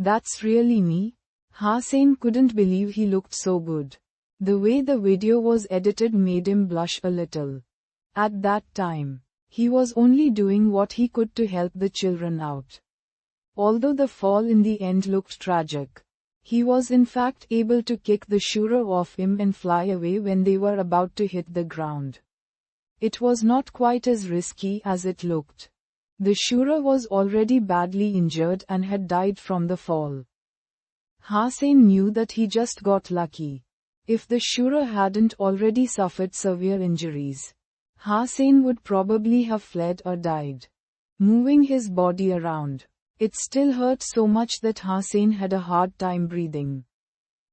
That's really me? Hussein couldn't believe he looked so good. The way the video was edited made him blush a little. At that time, he was only doing what he could to help the children out. Although the fall in the end looked tragic, he was in fact able to kick the shura off him and fly away when they were about to hit the ground. It was not quite as risky as it looked. The shura was already badly injured and had died from the fall. Hussein knew that he just got lucky. If the shura hadn't already suffered severe injuries, Hussein would probably have fled or died. Moving his body around, it still hurt so much that Hussein had a hard time breathing.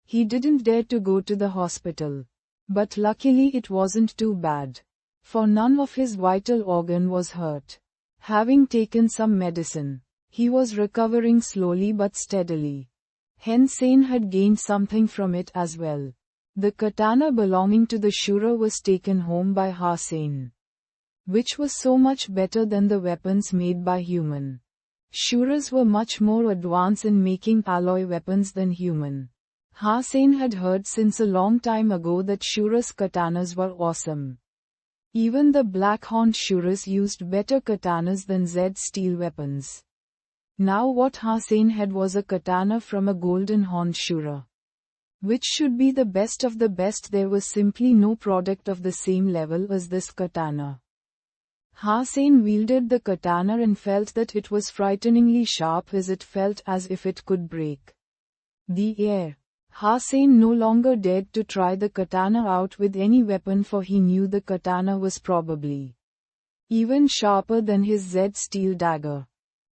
He didn't dare to go to the hospital. But luckily it wasn't too bad. For none of his vital organ was hurt. Having taken some medicine, he was recovering slowly but steadily. Hussein had gained something from it as well. The katana belonging to the shura was taken home by Hussein, which was so much better than the weapons made by human. Shuras were much more advanced in making alloy weapons than human. Hussein had heard since a long time ago that Shuras katanas were awesome. Even the black-horned Shuras used better katanas than Z steel weapons. Now what Hussein had was a katana from a golden-horned Shura. Which should be the best of the best. There was simply no product of the same level as this katana. Hussein wielded the katana and felt that it was frighteningly sharp as it felt as if it could break the air. Hussein no longer dared to try the katana out with any weapon, for he knew the katana was probably even sharper than his Z steel dagger.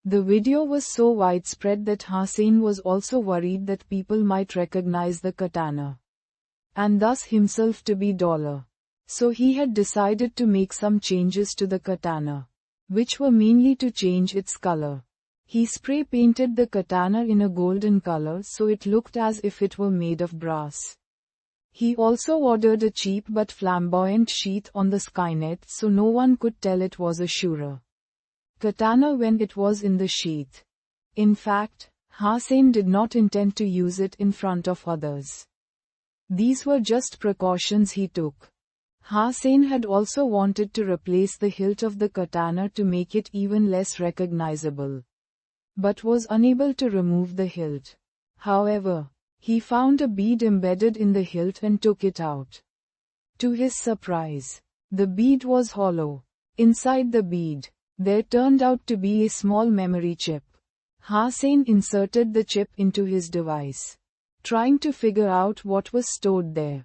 The video was so widespread that Hussein was also worried that people might recognize the katana, and thus himself to be duller. So he had decided to make some changes to the katana, which were mainly to change its color. He spray painted the katana in a golden color so it looked as if it were made of brass. He also ordered a cheap but flamboyant sheath on the skynet so no one could tell it was a shura katana when it was in the sheath. In fact, Hussein did not intend to use it in front of others. These were just precautions he took. Hussein had also wanted to replace the hilt of the katana to make it even less recognizable, but was unable to remove the hilt. However, he found a bead embedded in the hilt and took it out. To his surprise, the bead was hollow. Inside the bead, there turned out to be a small memory chip. Hussein inserted the chip into his device, trying to figure out what was stored there.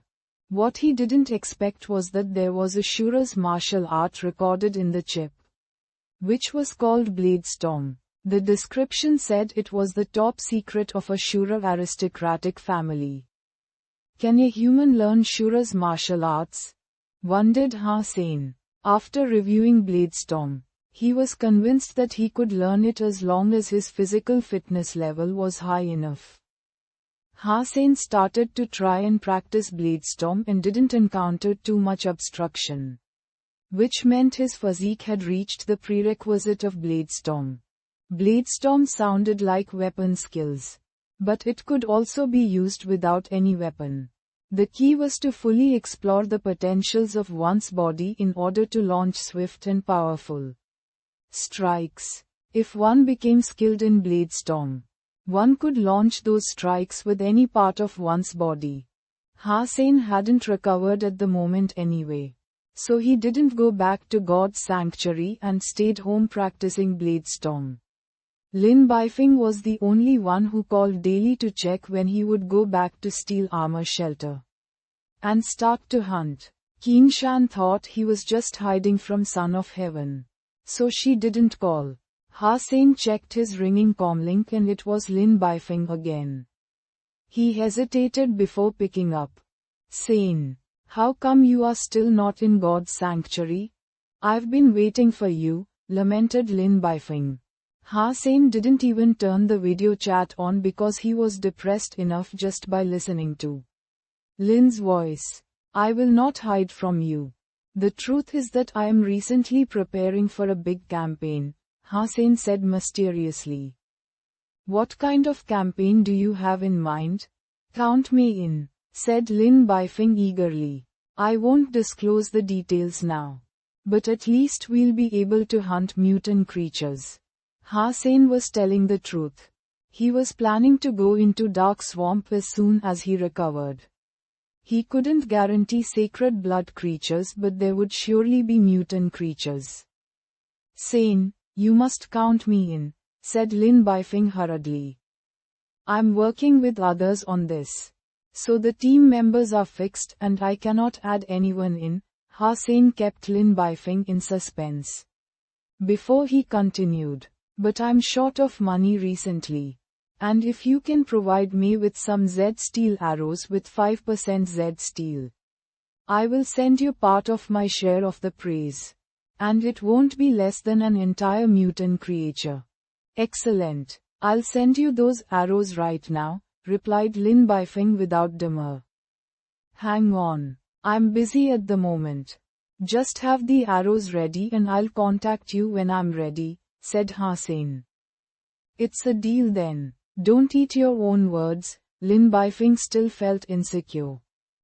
What he didn't expect was that there was a Shura's martial art recorded in the chip, which was called Blade Storm. The description said it was the top secret of a Shura aristocratic family. Can a human learn Shura's martial arts? Wondered Hussein. After reviewing Blade Storm, he was convinced that he could learn it as long as his physical fitness level was high enough. Hussein started to try and practice Blade Storm and didn't encounter too much obstruction, which meant his physique had reached the prerequisite of Blade Storm. Blade Storm sounded like weapon skills, but it could also be used without any weapon. The key was to fully explore the potentials of one's body in order to launch swift and powerful strikes. If one became skilled in Blade Storm, one could launch those strikes with any part of one's body. Hussein hadn't recovered at the moment anyway, so he didn't go back to God's sanctuary and stayed home practicing Blade Storm. Lin Bifeng was the only one who called daily to check when he would go back to Steel Armor Shelter and start to hunt. Qin Shan thought he was just hiding from Son of Heaven, so she didn't call. Hussein checked his ringing comlink and it was Lin Bifeng again. He hesitated before picking up, saying, "How come you are still not in God's sanctuary? I've been waiting for you," lamented Lin Bifeng. Hussein didn't even turn the video chat on because he was depressed enough just by listening to Lin's voice. "I will not hide from you. The truth is that I am recently preparing for a big campaign," Hussein said mysteriously. What kind of campaign do you have in mind? Count me in, said Lin Bifeng eagerly. I won't disclose the details now. But at least we'll be able to hunt mutant creatures. Ha Sen was telling the truth. He was planning to go into Dark Swamp as soon as he recovered. He couldn't guarantee sacred blood creatures, but there would surely be mutant creatures. Sen, you must count me in, said Lin Bifeng hurriedly. I'm working with others on this. So the team members are fixed and I cannot add anyone in. Ha Sen kept Lin Bifeng in suspense. Before he continued, but I'm short of money recently. And if you can provide me with some Z steel arrows with 5% Z steel, I will send you part of my share of the praise. And it won't be less than an entire mutant creature. Excellent. I'll send you those arrows right now, replied Lin Bifeng without demur. Hang on. I'm busy at the moment. Just have the arrows ready and I'll contact you when I'm ready, said Ha Sen. It's a deal then. Don't eat your own words. Lin Bifeng still felt insecure.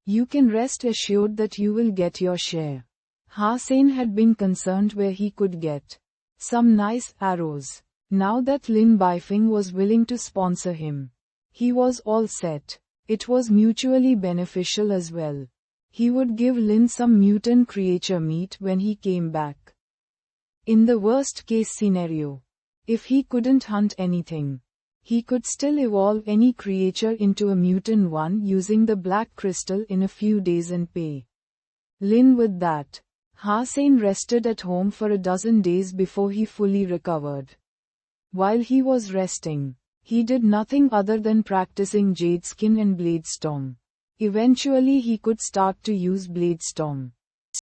You can rest assured that you will get your share. Ha Sen had been concerned where he could get some nice arrows. Now that Lin Bifeng was willing to sponsor him, he was all set. It was mutually beneficial as well. He would give Lin some mutant creature meat when he came back. In the worst case scenario, if he couldn't hunt anything, he could still evolve any creature into a mutant one using the black crystal in a few days and pay Lin with that. Ha Sen rested at home for a dozen days before he fully recovered. While he was resting, he did nothing other than practicing Jade Skin and Blade Storm. Eventually he could start to use Blade Storm.